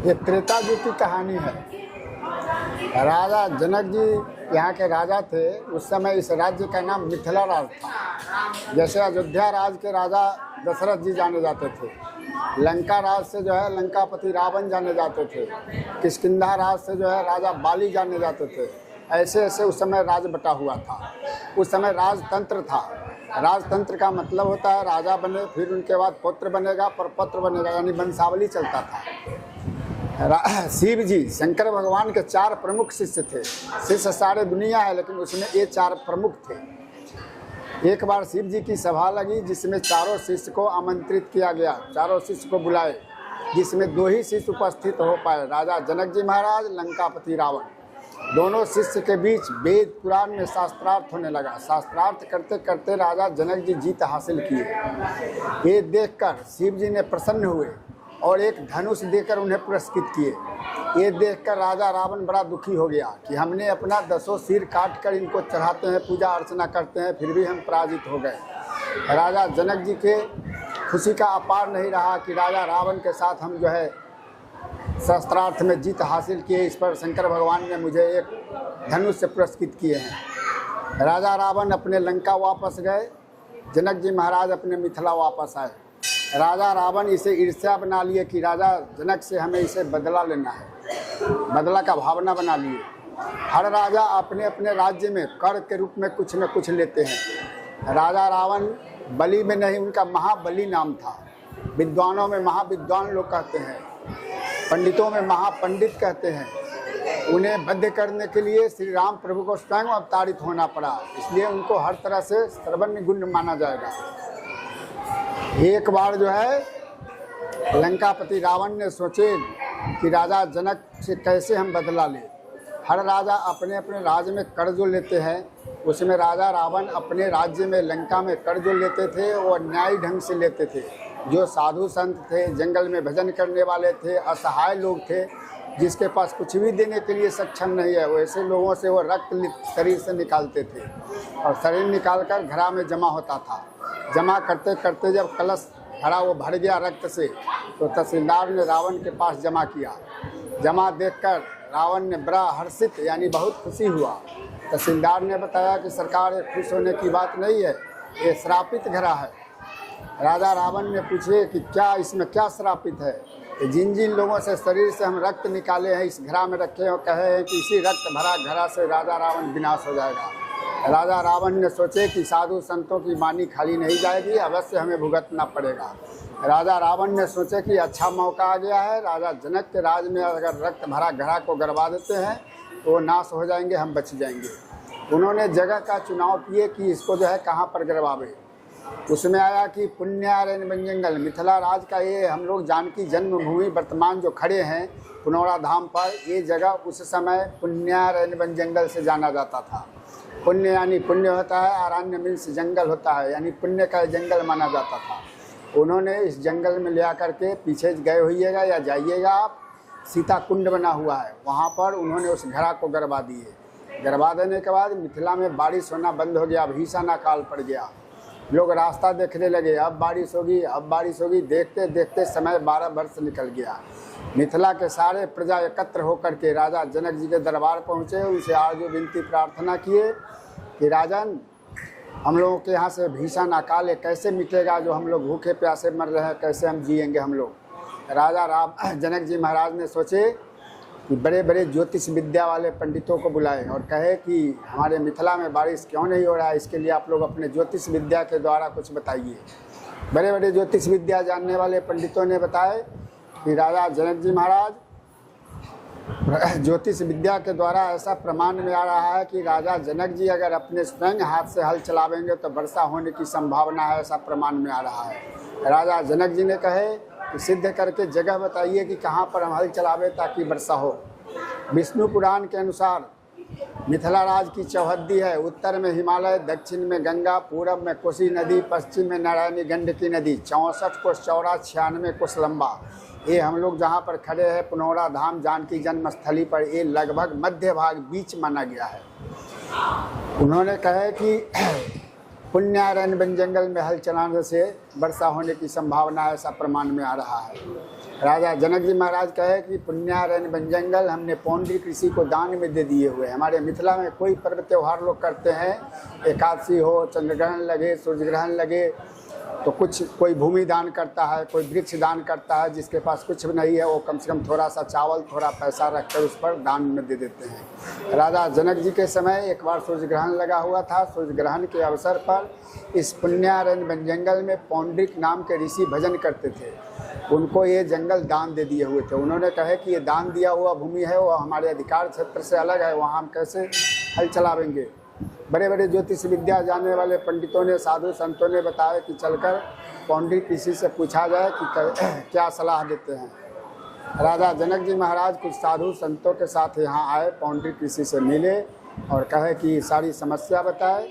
ये त्रेता युग की कहानी है। राजा जनक जी यहाँ के राजा थे। उस समय इस राज्य का नाम मिथिला राज था। जैसे अयोध्या राज के राजा दशरथ जी जाने जाते थे, लंका राज से जो है लंकापति रावण जाने जाते थे, किष्किंधा राज से जो है राजा बाली जाने जाते थे। ऐसे ऐसे उस समय राज बटा हुआ था। उस समय राजतंत्र था। राजतंत्र का मतलब होता है राजा बने, फिर उनके बाद पुत्र बनेगा, परपत्र बनेगा, यानी वंशावली चलता था। शिव जी शंकर भगवान के 4 प्रमुख शिष्य थे। शिष्य सारे दुनिया है, लेकिन उसमें ये 4 प्रमुख थे। एक बार शिव जी की सभा लगी जिसमें चारों शिष्य को आमंत्रित किया गया, चारों शिष्य को बुलाए, जिसमें 2 ही शिष्य उपस्थित हो पाए, राजा जनक जी महाराज, लंकापति रावण। दोनों शिष्य के बीच वेद पुराण में शास्त्रार्थ होने लगा। शास्त्रार्थ करते करते राजा जनक जी जीत हासिल किए। ये देखकर शिव जी ने प्रसन्न हुए और एक धनुष देकर उन्हें पुरस्कृत किए। ये देखकर राजा रावण बड़ा दुखी हो गया कि हमने अपना 10 सिर काट कर इनको चढ़ाते हैं, पूजा अर्चना करते हैं, फिर भी हम पराजित हो गए। राजा जनक जी के खुशी का अपार नहीं रहा कि राजा रावण के साथ हम जो है शास्त्रार्थ में जीत हासिल किए। इस पर शंकर भगवान ने मुझे एक धनुष से पुरस्कृत किए हैं। राजा रावण अपने लंका वापस गए, जनक जी महाराज अपने मिथिला वापस आए। राजा रावण इसे ईर्ष्या बना लिए कि राजा जनक से हमें इसे बदला लेना है, बदला का भावना बना लिए। हर राजा अपने अपने राज्य में कर के रूप में कुछ न कुछ लेते हैं। राजा रावण बलि में नहीं, उनका महाबली नाम था। विद्वानों में महाविद्वान लोग कहते हैं, पंडितों में महापंडित कहते हैं। उन्हें वध करने के लिए श्री राम प्रभु को स्वयं अवतारित होना पड़ा, इसलिए उनको हर तरह से सर्वज्ञ गुण माना जाएगा। एक बार जो है लंकापति रावण ने सोचे कि राजा जनक से कैसे हम बदला लें। हर राजा अपने अपने राज्य में कर्ज लेते हैं, उसमें राजा रावण अपने राज्य में लंका में कर्ज लेते थे और न्यायी ढंग से लेते थे। जो साधु संत थे, जंगल में भजन करने वाले थे, असहाय लोग थे, जिसके पास कुछ भी देने के लिए सक्षम नहीं है, वैसे लोगों से वो रक्त शरीर से निकालते थे और शरीर निकालकर घड़ा में जमा होता था। जमा करते करते जब कलश घड़ा वो भर गया रक्त से, तो तहसीलदार ने रावण के पास जमा किया। जमा देखकर रावण ने बड़ा हर्षित, यानी बहुत खुशी हुआ। तहसीलदार ने बताया कि सरकार, ये खुश होने की बात नहीं है, ये श्रापित घड़ा है। राजा रावण ने पूछे कि क्या इसमें क्या श्रापित है? कि जिन जिन लोगों से शरीर से हम रक्त निकाले हैं इस घड़ा में रखे और कहे हैं कि इसी रक्त भरा घड़ा से राजा रावण विनाश हो जाएगा। राजा रावण ने सोचे कि साधु संतों की वाणी खाली नहीं जाएगी, अवश्य हमें भुगतना पड़ेगा। राजा रावण ने सोचे कि अच्छा मौका आ गया है, राजा जनक के राज में अगर रक्त भरा घड़ा को गड़वा देते हैं तो वो नाश हो जाएंगे, हम बच जाएंगे। उन्होंने जगह का चुनाव किए कि इसको जो है कहाँ पर गड़वावे। उसमें आया कि पुण्यारण्य वन जंगल, मिथिला राज का ये हम लोग जानकी जन्मभूमि वर्तमान जो खड़े हैं पुनौरा धाम पर, ये जगह उस समय पुण्यारण्य वन जंगल से जाना जाता था। पुण्य यानी पुण्य होता है, अरण्य मीन्स जंगल होता है, यानी पुण्य का जंगल माना जाता था। उन्होंने इस जंगल में ले आकर के, पीछे गए होइएगा या जाइएगा आप, सीता कुंड बना हुआ है, वहाँ पर उन्होंने उस घड़ा को गड़वा दिए। गड़वा देने के बाद मिथिला में बारिश होना बंद हो गया, भीषण अकाल पड़ गया। लोग रास्ता देखने लगे, अब बारिश होगी, अब बारिश होगी। देखते देखते समय 12 वर्ष निकल गया। मिथिला के सारे प्रजा एकत्र होकर के राजा जनक जी के दरबार पहुँचे। उनसे आरजू विनती प्रार्थना किए कि राजन, हम लोगों के यहाँ से भीषण अकाल है, कैसे मिटेगा? जो हम लोग भूखे प्यासे मर रहे हैं, कैसे हम जिएंगे हम लोग? राजा जनक जी महाराज ने सोचे कि बड़े बड़े ज्योतिष विद्या वाले पंडितों को बुलाए और कहे कि हमारे मिथिला में बारिश क्यों नहीं हो रहा है, इसके लिए आप लोग अपने ज्योतिष विद्या के द्वारा कुछ बताइए। बड़े बड़े ज्योतिष विद्या जानने वाले पंडितों ने बताए कि राजा जनक जी महाराज, ज्योतिष विद्या के द्वारा ऐसा प्रमाण में आ रहा है कि राजा जनक जी अगर अपने स्वयं हाथ से हल चलावेंगे तो वर्षा होने की संभावना है, ऐसा प्रमाण में आ रहा है। राजा जनक जी ने कहे कि सिद्ध करके जगह बताइए कि कहाँ पर हम हल चलावे ताकि वर्षा हो। विष्णु पुराण के अनुसार मिथिला राज की चौहद्दी है। उत्तर में हिमालय, दक्षिण में गंगा, पूरब में कोसी नदी, पश्चिम में नारायणी गंडकी नदी, 64 कोस चौड़ा, 96 कोस लंबा। ये हम लोग जहाँ पर खड़े हैं पुनौरा धाम जानकी जन्मस्थली पर, ये लगभग मध्य भाग बीच माना गया है। उन्होंने कहे कि पुण्यारण्य वन जंगल में हल चलाने से वर्षा होने की संभावना है, ऐसा प्रमाण में आ रहा है। राजा जनक जी महाराज कहे कि पुण्यारण्य वन जंगल हमने पौंड्री कृषि को दान में दे दिए हुए। हमारे मिथिला में कोई पर्व त्यौहार लोग करते हैं, एकादशी हो, चंद्रग्रहण लगे, सूर्य ग्रहण लगे, तो कोई भूमि दान करता है, कोई वृक्ष दान करता है। जिसके पास कुछ भी नहीं है वो कम से कम थोड़ा सा चावल, थोड़ा पैसा रखकर उस पर दान में दे देते हैं। राजा जनक जी के समय एक बार सूर्य ग्रहण लगा हुआ था। सूर्य ग्रहण के अवसर पर इस पुण्यारण्य वन जंगल में पौंड्रिक नाम के ऋषि भजन करते थे। उनको ये जंगल दान दे दिए हुए थे। उन्होंने कहे कि ये दान दिया हुआ भूमि है, वो हमारे अधिकार क्षेत्र से अलग है, वहाँ हम कैसे हल चलावेंगे। बड़े बड़े ज्योतिष विद्या जानने वाले पंडितों ने, साधु संतों ने बताया कि चलकर पौंड्री कृषि से पूछा जाए कि क्या सलाह देते हैं। राजा जनक जी महाराज कुछ साधु संतों के साथ यहाँ आए, पौंड्री कृषि से मिले और कहे कि सारी समस्या बताए।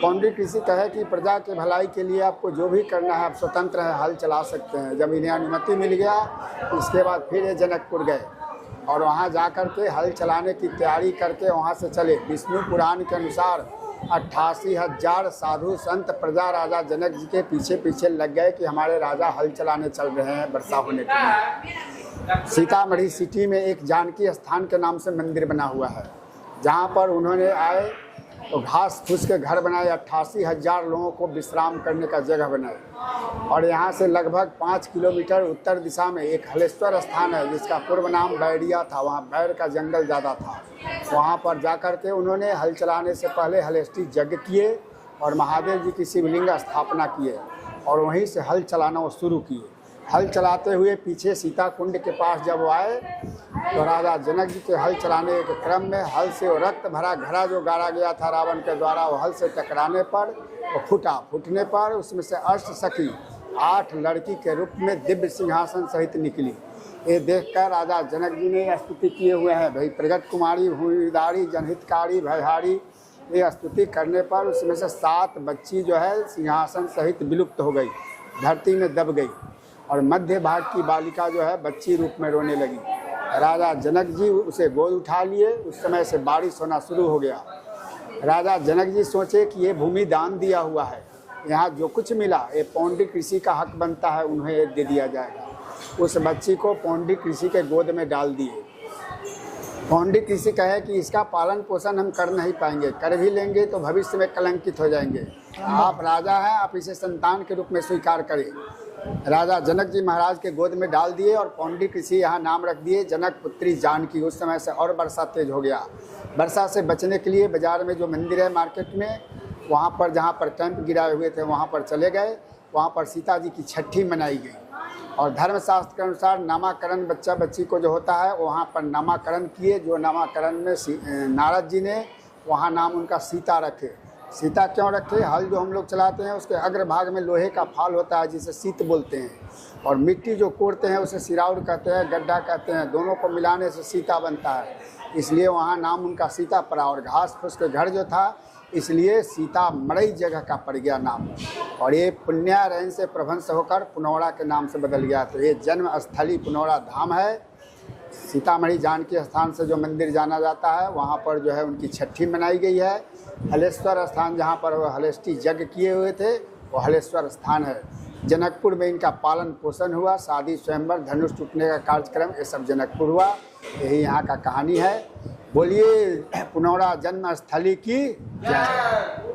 पौंड्री कृषि कहे कि प्रजा के भलाई के लिए आपको जो भी करना है आप स्वतंत्र हैं, हल चला सकते हैं। जब इन्हें अनुमति मिल गया, इसके बाद फिर ये जनकपुर गए और वहाँ जाकर के हल चलाने की तैयारी करके वहाँ से चले। विष्णु पुराण के अनुसार 88,000 साधु संत प्रजा राजा जनक जी के पीछे पीछे लग गए कि हमारे राजा हल चलाने चल रहे हैं वर्षा होने के लिए। सीतामढ़ी सिटी में एक जानकी स्थान के नाम से मंदिर बना हुआ है, जहाँ पर उन्होंने आए तो घास फूस के घर बनाए, 88,000 लोगों को विश्राम करने का जगह बनाए। और यहाँ से लगभग 5 किलोमीटर उत्तर दिशा में एक हलेश्वर स्थान है जिसका पूर्व नाम बैरिया था। वहाँ बैर का जंगल ज़्यादा था। वहाँ पर जाकर के उन्होंने हल चलाने से पहले हलेष्टि यज्ञ किए और महादेव जी की शिवलिंग स्थापना किए और वहीं से हल चलाना वो शुरू किए। हल चलाते हुए पीछे सीता कुंड के पास जब आए तो राजा जनक जी के हल चलाने के क्रम में हल से वो रक्त भरा घड़ा जो गाड़ा गया था रावण के द्वारा, वो हल से टकराने पर वो फूटा। फूटने पर उसमें से अष्ट सखी 8 लड़की के रूप में दिव्य सिंहासन सहित निकली। ये देखकर राजा जनक जी ने स्तुति किए हुए हैं, भाई प्रगट कुमारी भूमिदारी जनहितकारी भयहारी। ये स्तुति करने पर उसमें से 7 बच्ची जो है सिंहासन सहित विलुप्त हो गई, धरती में दब गई और मध्य भाग की बालिका जो है बच्ची रूप में रोने लगी। राजा जनक जी उसे गोद उठा लिए। उस समय से बारिश होना शुरू हो गया। राजा जनक जी सोचे कि ये भूमि दान दिया हुआ है, यहाँ जो कुछ मिला ये पौंड्री कृषि का हक बनता है, उन्हें दे दिया जाएगा। उस बच्ची को पौंड्री कृषि के गोद में डाल दिए। पौंड्री कृषि कहे कि इसका पालन पोषण हम कर नहीं पाएंगे, कर भी लेंगे तो भविष्य में कलंकित हो जाएंगे। आप राजा हैं, आप इसे संतान के रूप में स्वीकार करें। राजा जनक जी महाराज के गोद में डाल दिए और पौंड्री कृषि यहाँ नाम रख दिए जनक पुत्री जानकी। उस समय से और वर्षा तेज हो गया। वर्षा से बचने के लिए बाजार में जो मंदिर है मार्केट में, वहाँ पर जहाँ पर कैंप गिराए हुए थे वहाँ पर चले गए। वहाँ पर सीता जी की छठी मनाई गई और धर्मशास्त्र के अनुसार नामाकरण बच्चा बच्ची को जो होता है वहाँ पर नामाकरण किए। जो नामाकरण में नारद जी ने वहाँ नाम उनका सीता रखे। सीता क्यों रखे? हल जो हम लोग चलाते हैं उसके अग्रभाग में लोहे का फाल होता है जिसे सीत बोलते हैं, और मिट्टी जो कोड़ते हैं उसे सिराउड़ कहते हैं, गड्ढा कहते हैं। दोनों को मिलाने से सीता बनता है, इसलिए वहाँ नाम उनका सीता पड़ा। और घास फूस के घर जो था इसलिए सीता मड़ई जगह का पड़ गया नाम। और ये पुण्यारण्य से प्रभंस होकर पुनौरा के नाम से बदल गया। तो ये जन्म स्थली पुनौरा धाम है। सीतामढ़ी जानकी स्थान से जो मंदिर जाना जाता है वहाँ पर जो है उनकी छठी मनाई गई है। हलेश्वर स्थान जहाँ पर वो हलेष्टि यज्ञ किए हुए थे वो हलेश्वर स्थान है। जनकपुर में इनका पालन पोषण हुआ। शादी स्वयंवर धनुष टूटने का कार्यक्रम ये सब जनकपुर हुआ। यही यहाँ का कहानी है। बोलिए पुनौरा जन्म स्थली की जय।